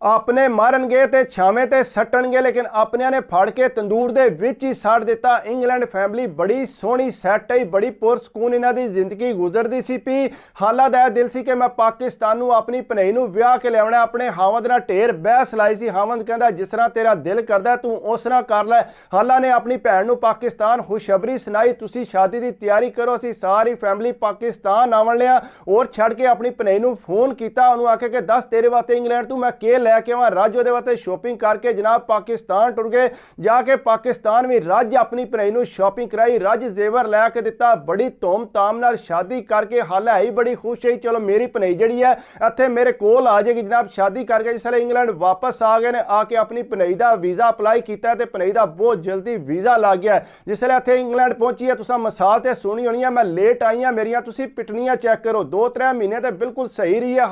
अपने मारनगे ते छावें ते सट्टणगे, लेकिन अपनिया ने फड़ के तंदूर दे विच ही सड़ दिता। इंग्लैंड फैमिली बड़ी सोहनी सैट है, बड़ी पुरसकून इन्हां दी जिंदगी गुजरदी सी पी। हालां दा दिल सी कि मैं पाकिस्तान नूं अपनी भनई नूं विआह के लियावणा। अपने हावंद नाल ढेर बहस लाई सी। हावंद कहंदा जिस तरह तेरा दिल करदा तूं उस तरह कर लै। हालां ने अपनी भैन नूं पाकिस्तान खुशखबरी सुनाई, तुसीं शादी दी तैयारी करो, असीं सारी फैमिली पाकिस्तान आवन लिया। और छड़ के अपनी भनई नूं फोन कीता, उहनूं आख्या कि दस तेरे वास्ते इंग्लैंड तूं मैं के लैके आवां। रज उहदे वास्ते शॉपिंग करके जनाब पाकिस्तान टुर गए। जाके पाकिस्तान भी रज अपनी भनई नूं शॉपिंग कराई, रज जेवर लैके दिता, बड़ी धूम धाम नाल शादी करके हाल है ही बड़ी खुश है। चलो मेरी भनई जिहड़ी है इत्थे मेरे कोल आ जाएगी। जनाब शादी करके जिसले इंग्लैंड वापस आ गए ने, आके अपनी भनई दा वीज़ा अप्लाई किया ते भनई दा बहुत जल्दी वीज़ा लग गया। जिसले इत्थे इंग्लैंड पहुंची है, तुसां मिसाल ते सुनी होनी है, मैं लेट आई हाँ, मेरियां तुसीं पिटनियां चेक करो, 2-3 महीने तो बिल्कुल सही रही है।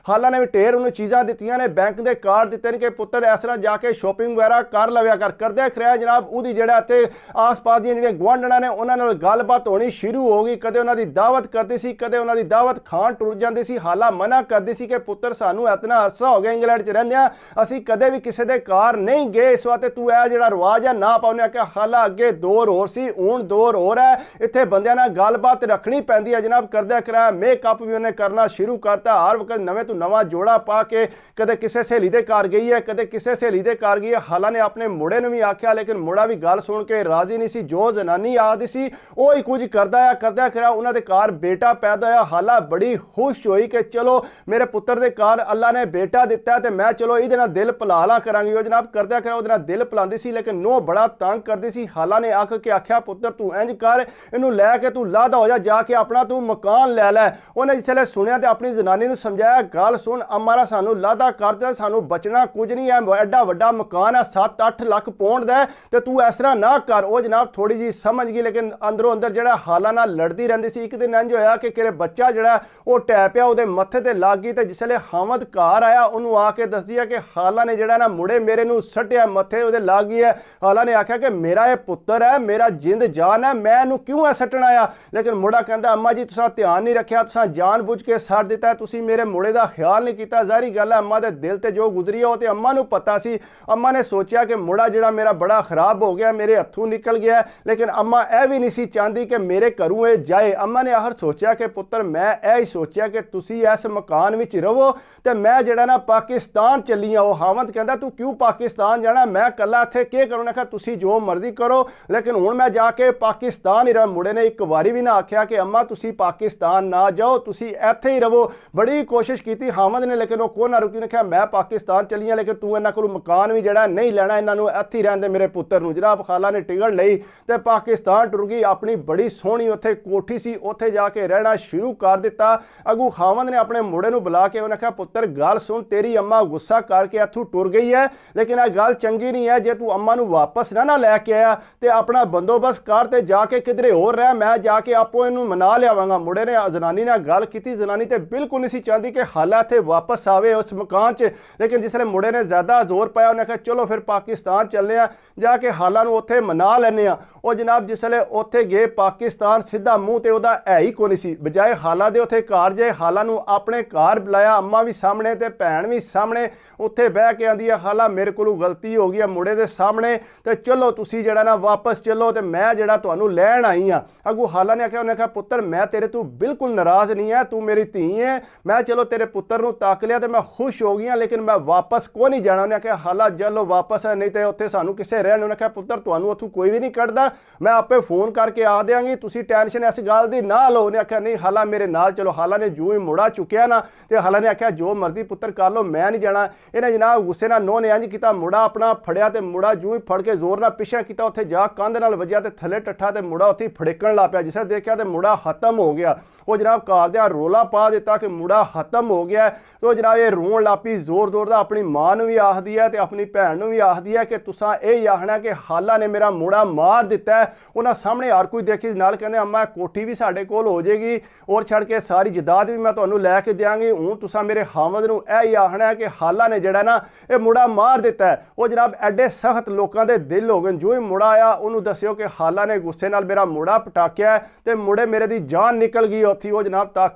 हालां ने भी ढेर उन्हें चीज़ां दित्तियां ने, बैंक के कार्ड दिते ने कि पुत्तर इस तरह जाके शॉपिंग वगैरह कर लव्या कर। करदे खरेआ जनाब उहदी जिहड़ा इत्थे आस पास दी जिहड़ियां गुआंढणां ने उन्हां नाल गलबात होनी शुरू हो गई। कदे उन्हां दी दावत करदी सी, कदे उन्हां दी दावत खाण टुर जांदी सी। हालां मना करदी सी कि पुत्तर सानू इतना अरसा हो गया इंग्लैंड च रहिंदिआं, असीं कदे भी किसी दे घर नहीं गए, इस वास्ते तू यह जिहड़ा रिवाज है ना पाउने। आख्या हालां अगे दौर होर सी, हुण दौर होर है, इत्थे बंदिआं नाल गलबात रखनी पैंदी है। जनाब करदे कराया मेकअप भी उन्हें करना शुरू करता, हर वक्त नवें तो नवां जोड़ा पा के कदे किसी सहेली दे घर गई है, कदे किसी सहेली दे घर गई है। हालां ने अपने मुड़े नूं भी आख्या, लेकिन मुड़ा भी गल सुन के राजी नहीं सी। जो जनानी आखदी सी वो ही कुछ करदा खरा। उन्हां दे घर बेटा पैदा होया। हालां बड़ी खुश होई कि चलो मेरे पुत्र दे घर अल्लाह ने बेटा दिता है, तो मैं चलो इहदे नाल दिल भला करांगी। वो जनाब करदा खरा उहदे नाल दिल भलांदी सी, लेकिन नूह बड़ा तंग करदी सी। हालां ने आख के आख्या पुत्र तू इंज कर, इनू लैके तू लादा हो जाके अपना तू मकान लै लै। उन्हें जिसले सुनिया तो अपनी जनानी नूं समझाया, गल सुन अमारा सानू लादा कर दे, सानू बचना कुछ नहीं है, एडा वड्डा मकान है 7-8 लाख पौंड दा, ते तू इस तरह ना कर। वो जनाब थोड़ी जी समझ गई, लेकिन अंदरों अंदर जिहड़ा हालां नाल लड़दी रहिंदी सी। एक दिन इंज होया कि किरे बच्चा जिहड़ा वो टै पिया उहदे मत्थे ते लग गई, ते जिसले हावंद घर आया उन्होंने आके दसदी है कि हालां ने जिहड़ा ना मुड़े मेरे नूं सट्टिया मत्थे उहदे लग गई है। हालां ने आख्या कि मेरा ये पुत्र है, मेरा जिंद जान है, मैं इहनूं क्यों है सट्टण आया। लेकिन मुड़ा कहंदा अम्मा जी तुसां ध्यान नहीं रखिया, तुसां जान बुझ के सट दिता है, तुसीं मेरे मुड़े दा ख्याल नहीं कीता। ज़ाहिरी गल है अम्मा दे दिल ते जो गुजरी है वो ते अम्मा नूं पता सी। अम्मा ने सोचा कि मुड़ा जिहड़ा मेरा बड़ा खराब हो गया, मेरे हत्थों निकल गया है, लेकिन अम्मा यह भी नहीं सी चाहती कि मेरे घरों ये जाए। अम्मा ने आखिर सोचा कि पुत्र मैं यही सोचा कि तुसीं इस मकान विच रवो ते मैं जिहड़ा ना पाकिस्तान चली आओ। हावंद कहंदा तू क्यों पाकिस्तान जाना, मैं कल्ला इत्थे के करूं। ने कहा तुसीं जो मर्जी करो, लेकिन हुण मैं जाके पाकिस्तान ही रह। मुड़े ने एक बारी भी ना आख्या कि अम्मा तुसीं पाकिस्तान ना जाओ, तुसीं इत्थे ही रवो। बड़ी कोशिश की हावंद ने, लेकिन वो कोई ना रुकी। ने कहा मैं पाकिस्तान चली हाँ, लेकिन तू इन्हां कोलों मकान भी जिहड़ा नहीं लैना, इन्हां नूं इत्थे ही रहन दे मेरे पुत्र नूं। जनाब खाला ने टिकट लई ते पाकिस्तान टुर गई। अपनी बड़ी सोहनी उत्थे कोठी सी, उत्थे जाके रहना शुरू कर दिता। अगू हावंद ने अपने मुड़े नूं बुला के उन्हें कहा पुत्र गल सुन, तेरी अम्मा गुस्सा करके इत्थों टुर गई है, लेकिन यह गल चंगी नहीं है। जे तू अम्मा नूं वापस ना लैके आया तो अपना बंदोबस्त कर ते जाके किधरे होर रह, मैं जाके आपो इनू मना लियावांगा। मुड़े ने जनानी ने गल की, जनानी तो बिल्कुल नहीं सी चाहती कि हाला इत्थे वापस आवे उस मकान च। लेकिन जिसले मुड़े ने ज्यादा जोर पाया उन्हें कहा चलो फिर पाकिस्तान चलने आ, जाके हालां नूं उत्थे मना लैने आ। ਉਹ जनाब जिसले उत्थे गए पाकिस्तान सीधा मूँह तो वह है ही कोई सी, बजाए हालां दे उत्थे घर जाए। हालां नूं अपने घर बुलाया, अम्मा भी सामने ते भैन भी सामने, उत्थे बह के आंदी है हालां मेरे कोलों गलती हो गई है मुड़े दे सामने, ते चलो तुसीं जिहड़ा ना वापस चलो ते मैं जिहड़ा तुहानूं लैण आई हाँ। अगू हालां ने आख्या, उन्हें कहा पुत्र मैं तेरे तू बिल्कुल नाराज़ नहीं है, तू मेरी धी है, मैं चलो तेरे पुत्र नूं तक लिया तो मैं खुश हो गई हाँ, लेकिन मैं वापस को नहीं जाना। उन्हें आख्या हालां चलो वापस है, नहीं तो उत्थे सानूं किसे रहण। उन्हें कहा पुत्र तुहानूं उत्थों कोई भी नहीं कढ़दा, मैं आपे फोन करके आ देंगी, तुसी टेंशन इस गल की ना लो। उन्हें आख्या नहीं हालां मेरे नाल चलो। हालां ने जो ही मुड़ा चुकिया ना, तो हालां ने आख्या जो मर्जी पुत्र कर लो, मैं नहीं जाना। इन्हें जनाब गुस्से नाल नूह ने इंज किया, मुड़ा अपना फड़िया तो मुड़ा जो ही फड़ के जोर नाल पिछे किया, उत्थे जा कंध नाल वजिया ते थले टट्ठा ते मुड़ा उत्थे फड़ेकण लग पिया। जिसे देखा तो मुड़ा खत्म हो गया। वो जनाब घरदियां रोला पा दिता कि मुड़ा खत्म हो गया। तो जनाब ये रोन लग पई जोर जोर दा, अपनी मां नूं भी आखदी है ते अपनी भैन नूं भी आखदी है कि तुसां यही आखना कि हालां ने मेरा मुड़ा मार दिता है। उन्हां सामने हर कोई देखी, नाल कहंदे अम्मा कोठी भी साडे कोल हो जाएगी और छड़ के सारी जदाद भी मैं तुहानूं लैके देंगी। हुण तुसां मेरे हावंद नूं यही आखना है कि हालां ने जिहड़ा ना ये मुड़ा मार दिता है। वो जनाब एडे सख्त लोकां दे दिल हो गए। जो ही मुड़ा आया उन्होंने दस्सियो कि हालां ने गुस्से नाल मेरा मुड़ा पटाकिया ते मुड़े मेरे दी जान निकल गई। ਉੱਥੇ ਉਹ ਜਨਾਬ ਤੱਕ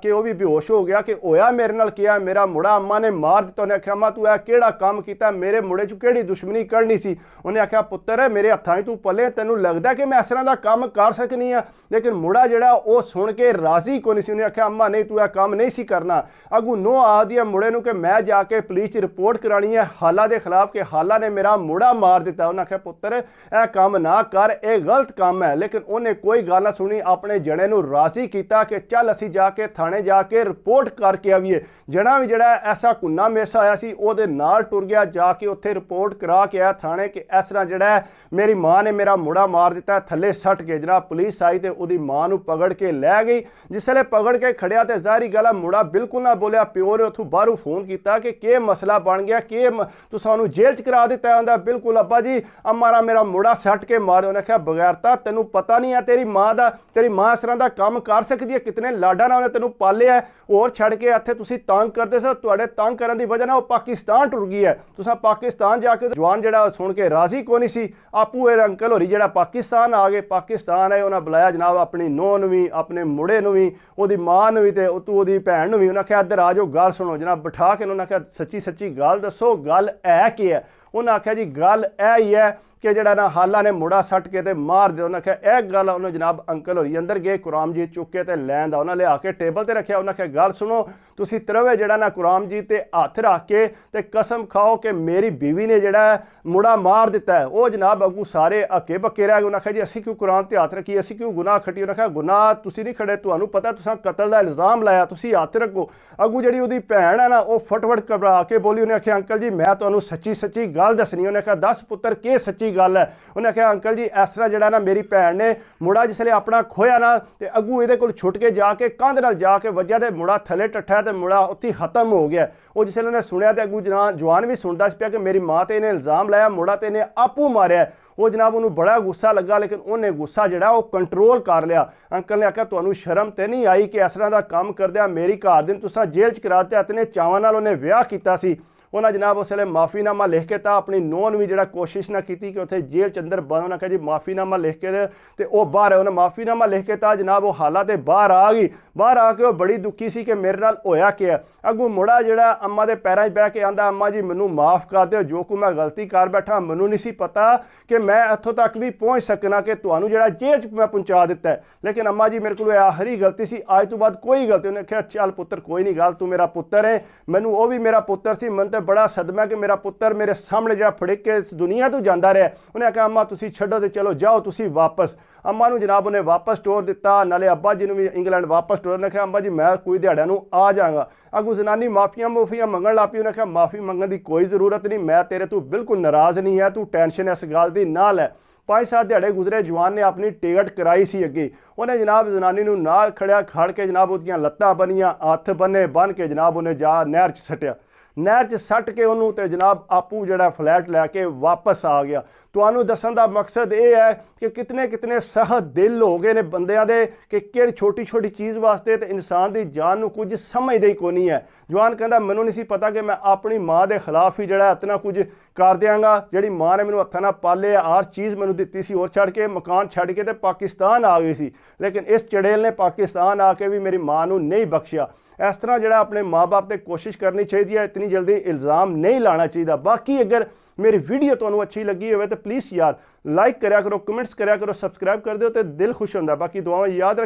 ਕੇ ਉਹ ਵੀ ਬੇਹੋਸ਼ ਹੋ ਗਿਆ ਕਿ ਹੋਇਆ ਮੇਰੇ ਨਾਲ ਕੀ ਆ, ਮੇਰਾ ਮੁੰਡਾ ਅੰਮਾ ਨੇ ਮਾਰ ਦਿੱਤਾ। ਉਹਨੇ ਆਖਿਆ ਅੰਮਾ ਤੂੰ ਇਹ ਕਿਹੜਾ ਕੰਮ ਕੀਤਾ, ਮੇਰੇ ਮੁੰਡੇ 'ਚ ਕਿਹੜੀ ਦੁਸ਼ਮਣੀ ਕਰਨੀ ਸੀ। ਉਹਨੇ ਆਖਿਆ ਪੁੱਤਰ ਮੇਰੇ ਹੱਥਾਂ 'ਚ ਤੂੰ ਪਲੇ, ਤੈਨੂੰ ਲੱਗਦਾ ਕਿ ਮੈਂ ਇਸ ਤਰ੍ਹਾਂ ਦਾ ਕੰਮ ਕਰ ਸਕਨੀ ਆ। ਲੇਕਿਨ ਮੁੰਡਾ ਜਿਹੜਾ ਉਹ ਸੁਣ ਕੇ ਰਾਜ਼ੀ ਕੋਈ ਨਹੀਂ ਸੀ। ਉਹਨੇ ਆਖਿਆ ਅੰਮਾ ਨਹੀਂ ਤੂੰ ਇਹ ਕੰਮ ਨਹੀਂ ਸੀ ਕਰਨਾ। ਅੱਗੂ ਨੋ ਆਖਦੀ ਹੈ ਮੁੰਡੇ ਨੂੰ ਕਿ ਮੈਂ ਜਾ ਕੇ ਪੁਲਿਸ 'ਚ ਰਿਪੋਰਟ ਕਰਾਣੀ ਹੈ ਹਾਲਾ ਦੇ ਖਿਲਾਫ ਕਿ ਹਾਲਾ ਨੇ ਮੇਰਾ ਮੁੰਡਾ ਮਾਰ ਦਿੱਤਾ। ਉਹਨੇ ਆਖਿਆ ਪੁੱਤਰ ਇਹ ਕੰਮ ਨਾ ਕਰ, ਇਹ ਗਲਤ ਕੰਮ ਹੈ। ਲੇਕਿਨ ਉਹਨੇ ਕੋਈ ਗੱਲ ਨਾ ਸੁਣੀ, ਆਪਣੇ ਜਣੇ ਨੂੰ ਰਾਜ਼ੀ ਕੀਤਾ ਕਿ ਚੱਲ ਅਸੀਂ ਜਾ ਕੇ ਥਾਣੇ ਜਾ ਕੇ ਰਿਪੋਰਟ ਕਰਕੇ ਆਵੀਏ। ਜਣਾ ਵੀ ਜਿਹੜਾ ਐਸਾ ਕੁੰਨਾ ਮੇਸਾ ਆਇਆ ਸੀ ਉਹਦੇ ਨਾਲ ਟੁਰ ਗਿਆ, ਜਾ ਕੇ ਉੱਥੇ ਰਿਪੋਰਟ ਕਰਾ ਕੇ ਆਇਆ ਥਾਣੇ ਕਿ ਇਸ ਤਰ੍ਹਾਂ ਜਿਹੜਾ ਮੇਰੀ ਮਾਂ ਨੇ ਮੇਰਾ ਮੁੰਡਾ ਮਾਰ ਦਿੱਤਾ। ਥੱਲੇ ਸੱਟ ਕੇ ਜਨਾਬ ਪੁਲਿਸ ਆਈ ਤੇ ਉਹਦੀ ਮਾਂ ਨੂੰ ਪਕੜ ਕੇ ਲੈ ਗਈ। ਜਿਸ ਵੇਲੇ ਪਕੜ ਕੇ ਖੜਿਆ ਤੇ ਜ਼ਾਹਰੀ ਗੱਲ ਹੈ ਮੁੰਡਾ ਬਿਲਕੁਲ ਨਾ ਬੋਲਿਆ। ਪਿਓ ਨੇ ਉੱਥੋਂ ਬਾਹਰੋਂ ਫੋਨ ਕੀਤਾ ਕਿ ਕੀ ਮਸਲਾ ਬਣ ਗਿਆ, ਕਿ ਤੁਸੀਂ ਉਹਨੂੰ ਜੇਲ੍ਹ 'ਚ ਕਰਾ ਦਿੱਤਾ। ਹੁੰਦਾ ਬਿਲਕੁਲ ਅੱਬਾ ਜੀ ਅਮਾਰਾ ਮੇਰਾ ਮੁੰਡਾ ਸੱਟ ਕੇ ਮਾਰਿਆ। ਉਹਨੇ ਕਿਹਾ ਬਗੈਰਤਾ ਤੈਨੂੰ ਪਤਾ ਨਹੀਂ ਹੈ ਤੇਰੀ ਮਾਂ ਦਾ, ਤੇਰੀ ਮਾਂ ਇਸ ਤਰ੍ਹਾਂ ਦਾ ਕੰਮ ਕਰ ਸਕਦੀ ਹੈ, ਕਿਤਨੇ ਲਾਡਾਂ ਨਾਲ ਉਹਨੇ ਤੈਨੂੰ ਪਾਲਿਆ। ਹੋਰ ਛੱਡ ਕੇ ਇੱਥੇ ਤੁਸੀਂ ਤੰਗ ਕਰਦੇ ਸੋ, ਤੁਹਾਡੇ ਤੰਗ ਕਰਨ ਦੀ ਵਜ੍ਹਾ ਨਾਲ ਉਹ ਪਾਕਿਸਤਾਨ ਟੁਰ ਗਈ ਹੈ। ਤੁਸੀਂ ਪਾਕਿਸਤਾਨ ਜਾ ਕੇ ਜਵਾਨ ਜਿਹੜਾ ਸੁਣ ਕੇ ਰਾਜ਼ੀ ਕੋਈ ਨਹੀਂ ਸੀ। ਆਪੂ ਇਹ ਅੰਕਲ ਹੋਰੀ ਜਿਹੜਾ ਪਾਕਿਸਤਾਨ ਆ ਗਏ, ਪਾਕਿਸਤਾਨ ਆਏ, ਉਹਨਾਂ ਬੁਲਾਇਆ ਜਨਾਬ ਆਪਣੀ ਨੂੰਹ ਨੂੰ ਵੀ, ਆਪਣੇ ਮੁੰਡੇ ਨੂੰ ਵੀ, ਉਹਦੀ ਮਾਂ ਨੂੰ ਵੀ ਤੇ ਉਹਦੀ ਭੈਣ ਨੂੰ ਵੀ। ਉਹਨਾਂ ਆਖਿਆ ਇੱਧਰ ਆ ਜਾਓ ਗੱਲ ਸੁਣੋ। ਜਨਾਬ ਬਿਠਾ ਕੇ ਉਹਨਾਂ ਆਖਿਆ ਸੱਚੀ ਸੱਚੀ ਗੱਲ ਦੱਸੋ, ਗੱਲ ਹੈ ਕੀ ਹੈ। ਉਹਨਾਂ ਆਖਿਆ ਜੀ ਗੱਲ ਇਹ ਹੀ ਹੈ ਕਿ ਜਿਹੜਾ ਨਾ ਹਾਲਾ ਨੇ ਮੁੰਡਾ ਸੱਟ ਕੇ ਤੇ ਮਾਰ ਦਿਓ। ਉਹਨਾਂ ਆਖਿਆ ਇਹ ਗੱਲ ਉਹਨੂੰ ਜਨਾਬ ਅੰਕਲ ਹੋਰੀ ਅੰਦਰ ਗਏ ਕੁਰਾਨ ਜੀ ਚੁੱਕ ਕੇ ਤੇ ਲੈਣ ਦਾ ਉਹਨਾਂ ਲਿਆ ਕੇ ਟੇਬਲ ਤੇ ਰੱਖਿਆ। ਉਹਨਾਂ ਆਖਿਆ ਗੱਲ ਸੁਣੋ, ਤੁਸੀਂ ਤਰਵੇ ਜਿਹੜਾ ਨਾ ਕੁਰਾਨ ਜੀ ਤੇ ਹੱਥ ਰੱਖ ਕੇ ਤੇ ਕਸਮ ਖਾਓ ਕਿ ਮੇਰੀ ਬੀਵੀ ਨੇ ਜਿਹੜਾ ਮੁੰਡਾ ਮਾਰ ਦਿੱਤਾ ਹੈ। ਉਹ ਜਨਾਬ ਅੱਗੂ ਸਾਰੇ ਹੱਕੇ ਬੱਕੇ ਰਹਿ ਗਏ। ਉਹਨਾਂ ਆਖਿਆ ਜੀ ਅਸੀਂ ਕਿਉਂ ਕੁਰਾਨ ਤੇ ਹੱਥ ਰੱਖੀ, ਅਸੀਂ ਕਿਉਂ ਗੁਨਾਹ ਖੱਟੀ। ਉਹਨਾਂ ਆਖਿਆ ਗੁਨਾਹ ਤੁਸੀਂ ਨਹੀਂ ਖੜੇ, ਤੁਹਾਨੂੰ ਪਤਾ ਤੁਸੀਂ ਕਤਲ ਦਾ ਇਲਜ਼ਾਮ ਲਾਇਆ, ਤੁਸੀਂ ਹੱਥ ਰੱਖੋ। ਅੱਗੂ ਜਿਹੜੀ ਉਹਦੀ ਭੈਣ ਹੈ ਨਾ ਉਹ ਫਟਫਟ ਘਬਰਾ ਕੇ ਬੋਲੀ। ਉਹਨੇ ਆਖਿਆ ਅੰਕਲ ਜੀ ਮੈਂ ਤੁਹਾਨੂੰ ਸੱਚੀ ਸੱਚੀ ਗੱਲ ਦੱਸਣੀ। ਉਹਨੇ ਆਖਿਆ ਦੱਸ ਪੁੱਤਰ ਕੀ ਸੱਚੀ ਗੱਲ ਹੈ। ਉਹਨੇ ਆਖਿਆ ਅੰਕਲ ਜੀ ਇਸ ਤਰ੍ਹਾਂ ਜਿਹੜਾ ਨਾ ਮੇਰੀ ਭੈਣ ਨੇ ਮੁੰਡਾ ਜਿਸ ਵੇਲੇ ਆਪਣਾ ਖੋਇਆ ਨਾ ਤੇ ਅੱਗੂ ਇਹਦੇ ਕੋਲ ਛੁੱਟ ਕੇ ਜਾ ਕੇ ਕੰਧ ਨਾਲ ਜਾ ਕੇ ਵੱਜਿਆ ਤੇ ਮੁੰਡਾ ਥੱਲੇ ਟੱਠਾ ਤੇ ਮੁੰਡਾ ਉੱਥੇ ਖਤਮ ਹੋ ਗਿਆ। ਉਹ ਜਿਸ ਵੇਲੇ ਉਹਨੇ ਸੁਣਿਆ ਤੇ ਅੱਗੂ ਜਵਾਨ ਵੀ ਸੁਣਦਾ ਸੀ ਪਿਆ ਕਿ ਮੇਰੀ ਮਾਂ ਤੇ ਇਹਨੇ ਇਲਜ਼ਾਮ ਲਾਇਆ, ਮੁੰਡਾ ਤੇ ਇਹਨੇ ਆਪੂ ਮਾਰਿਆ। ਉਹ ਜਨਾਬ ਉਹਨੂੰ ਬੜਾ ਗੁੱਸਾ ਲੱਗਾ, ਲੇਕਿਨ ਉਹਨੇ ਗੁੱਸਾ ਜਿਹੜਾ ਉਹ ਕੰਟਰੋਲ ਕਰ ਲਿਆ। ਅੰਕਲ ਨੇ ਆਖਿਆ ਤੁਹਾਨੂੰ ਸ਼ਰਮ ਤੇ ਨਹੀਂ ਆਈ ਕਿ ਇਸ ਤਰ੍ਹਾਂ ਦਾ ਕੰਮ ਕਰਦਿਆਂ ਮੇਰੀ ਘਰ ਦੀ ਤੁਸੀਂ ਜੇਲ੍ਹ 'ਚ ਕਰਾ ਦਿੱਤਾ। ਇਤਨੇ ਚਾਵਾਂ ਨਾਲ ਉਹਨੇ ਵਿਆਹ ਕੀਤਾ ਸੀ। ਉਹਨਾਂ ਜਨਾਬ ਉਸ ਵੇਲੇ ਮਾਫੀਨਾਮਾ ਲਿਖ ਕੇ ਤਾਂ ਆਪਣੀ ਨੂੰਹ ਨੂੰ ਵੀ ਜਿਹੜਾ ਕੋਸ਼ਿਸ਼ ਨਾ ਕੀਤੀ ਕਿ ਉੱਥੇ ਜੇਲ੍ਹ 'ਚ ਅੰਦਰ ਬੰਦ। ਉਹਨਾਂ ਕਿਹਾ ਜੀ ਮਾਫੀਨਾਮਾ ਲਿਖ ਕੇ ਤੇ ਉਹ ਬਾਹਰ ਹੈ। ਉਹਨੇ ਮਾਫੀਨਾਮਾ ਲਿਖ ਕੇ ਤਾਂ ਜਨਾਬ ਉਹ ਹਾਲਾਤ ਤੇ ਬਾਹਰ ਆ ਗਈ। ਬਾਹਰ ਆ ਕੇ ਉਹ ਬੜੀ ਦੁਖੀ ਸੀ ਕਿ ਮੇਰੇ ਨਾਲ ਹੋਇਆ ਕੀ ਹੈ। ਅੱਗੋਂ ਮੁੰਡਾ ਜਿਹੜਾ ਅੰਮਾ ਦੇ ਪੈਰਾਂ 'ਚ ਬਹਿ ਕੇ ਆਂਦਾ ਅੰਮਾ ਜੀ ਮੈਨੂੰ ਮਾਫ ਕਰ ਦਿਓ, ਜੋ ਕੋ ਮੈਂ ਗਲਤੀ ਕਰ ਬੈਠਾ, ਮੈਨੂੰ ਨਹੀਂ ਸੀ ਪਤਾ ਕਿ ਮੈਂ ਇੱਥੋਂ ਤੱਕ ਵੀ ਪਹੁੰਚ ਸਕਣਾ ਕਿ ਤੁਹਾਨੂੰ ਜਿਹੜਾ ਜੇਲ੍ਹ 'ਚ ਮੈਂ ਪਹੁੰਚਾ ਦਿੱਤਾ ਹੈ। ਲੇਕਿਨ ਅੰਮਾ ਜੀ ਮੇਰੇ ਕੋਲ ਆਖਰੀ ਗਲਤੀ ਸੀ, ਅੱਜ ਤੋਂ ਬਾਅਦ ਕੋਈ ਗਲਤੀ। ਉਹਨੇ ਕਿਹਾ ਚੱਲ ਪੁੱਤਰ ਕੋਈ ਨਹੀਂ ਗੱਲ, ਤੂੰ ਮੇਰਾ ਪੁੱਤਰ ਹੈ, ਮੈਨੂੰ ਉਹ ਵੀ ਮੇਰਾ ਪੁੱਤਰ ਸੀ, ਮੈਨੂੰ ਤਾਂ ਬੜਾ ਸਦਮਾ ਕਿ ਮੇਰਾ ਪੁੱਤਰ ਮੇਰੇ ਸਾਹਮਣੇ ਜਿਹੜਾ ਫੜਕ ਕੇ ਦੁਨੀਆ ਤੋਂ ਜਾਂਦਾ ਰਿਹਾ। ਉਹਨੇ ਆਖਿਆ ਅੰਮਾ ਤੁਸੀਂ ਛੱਡੋ ਤੇ ਚਲੋ ਜਾਓ ਤੁਸੀਂ ਵਾਪਸ। ਅੰਮਾ ਨੂੰ ਜਨਾਬ ਉਹਨੇ ਵਾਪਸ ਤੋਰ ਦਿੱਤਾ, ਨਾਲੇ ਅੱਬਾ ਜੀ ਨੂੰ ਵੀ ਇੰਗਲੈਂਡ ਵਾਪਸ ਤੋਰ। ਉਹਨੇ ਕਿਹਾ ਅੰਬਾ ਜੀ ਮੈਂ ਕੋਈ ਦਿਹਾੜਿਆਂ ਨੂੰ ਆ ਜਾਵਾਂਗਾ। ਅੱਗੋਂ ਜ਼ਨਾਨੀ ਮਾਫੀਆਂ ਮੰਗਣ ਲੱਗ ਪਈ। ਉਹਨੇ ਕਿਹਾ ਮਾਫੀ ਮੰਗਣ ਦੀ ਕੋਈ ਜ਼ਰੂਰਤ ਨਹੀਂ, ਮੈਂ ਤੇਰੇ ਤੋਂ ਬਿਲਕੁਲ ਨਾਰਾਜ਼ ਨਹੀਂ ਹੈ, ਤੂੰ ਟੈਨਸ਼ਨ ਇਸ ਗੱਲ ਦੀ ਨਾ ਲੈ। 5-7 ਦਿਹਾੜੇ ਗੁਜ਼ਰੇ, ਜਵਾਨ ਨੇ ਆਪਣੀ ਟਿਕਟ ਕਰਾਈ ਸੀ ਅੱਗੇ। ਉਹਨੇ ਜਨਾਬ ਜ਼ਨਾਨੀ ਨੂੰ ਨਾਲ ਖੜ ਕੇ ਜਨਾਬ ਉਹਦੀਆਂ ਲੱਤਾਂ ਬੰਨੀਆਂ, ਹੱਥ ਬੰਨ ਕੇ ਜਨਾਬ ਉਹਨੇ ਜਾ ਨਹਿਰ 'ਚ ਸੱਟਿਆ। ਨਹਿਰ 'ਚ ਸੱਟ ਕੇ ਉਹਨੂੰ ਤੇ ਜਨਾਬ ਆਪੂ ਜਿਹੜਾ ਫਲੈਟ ਲੈ ਕੇ ਵਾਪਸ ਆ ਗਿਆ। ਤੁਹਾਨੂੰ ਦੱਸਣ ਦਾ ਮਕਸਦ ਇਹ ਹੈ ਕਿ ਕਿਤਨੇ ਸਖਤ ਦਿਲ ਹੋ ਗਏ ਨੇ ਬੰਦਿਆਂ ਦੇ ਕਿ ਕਿਹੜੀ ਛੋਟੀ ਚੀਜ਼ ਵਾਸਤੇ ਤੇ ਇਨਸਾਨ ਦੀ ਜਾਨ ਨੂੰ ਕੁਝ ਸਮਝਦੇ ਹੀ ਕੋਈ ਨਹੀਂ ਹੈ। ਜਵਾਨ ਕਹਿੰਦਾ ਮੈਨੂੰ ਨਹੀਂ ਸੀ ਪਤਾ ਕਿ ਮੈਂ ਆਪਣੀ ਮਾਂ ਦੇ ਖਿਲਾਫ ਹੀ ਜਿਹੜਾ ਇਤਨਾ ਕੁਝ ਕਰ ਦਿਆਂਗਾ। ਜਿਹੜੀ ਮਾਂ ਨੇ ਮੈਨੂੰ ਹੱਥਾਂ ਨਾਲ ਪਾਲਿਆ, ਹਰ ਚੀਜ਼ ਮੈਨੂੰ ਦਿੱਤੀ ਸੀ, ਹੋਰ ਛੱਡ ਕੇ ਮਕਾਨ ਛੱਡ ਕੇ ਤੇ ਪਾਕਿਸਤਾਨ ਆ ਗਈ ਸੀ। ਲੇਕਿਨ ਇਸ ਚੜੇਲ ਨੇ ਪਾਕਿਸਤਾਨ ਆ ਕੇ ਵੀ ਮੇਰੀ ਮਾਂ ਨੂੰ ਨਹੀਂ ਬਖਸ਼ਿਆ। ਇਸ ਤਰ੍ਹਾਂ ਜਿਹੜਾ ਆਪਣੇ ਮਾਂ-ਬਾਪ ਤੇ ਕੋਸ਼ਿਸ਼ ਕਰਨੀ ਚਾਹੀਦੀ ਹੈ, ਇਤਨੀ ਜਲਦੀ ਇਲਜ਼ਾਮ ਨਹੀਂ ਲਾਣਾ ਚਾਹੀਦਾ। ਬਾਕੀ ਅਗਰ ਮੇਰੀ ਵੀਡੀਓ ਤੁਹਾਨੂੰ ਅੱਛੀ ਲੱਗੀ ਹੋਵੇ ਤਾਂ ਪਲੀਜ਼ ਯਾਰ ਲਾਈਕ ਕਰਿਆ ਕਰੋ, ਕਮੈਂਟਸ ਕਰਿਆ ਕਰੋ, ਸਬਸਕ੍ਰਾਈਬ ਕਰ ਦਿਓ ਤੇ ਦਿਲ ਖੁਸ਼ ਹੁੰਦਾ। ਬਾਕੀ ਦੁਆਵਾਂ ਯਾਦ ਰੱਖ।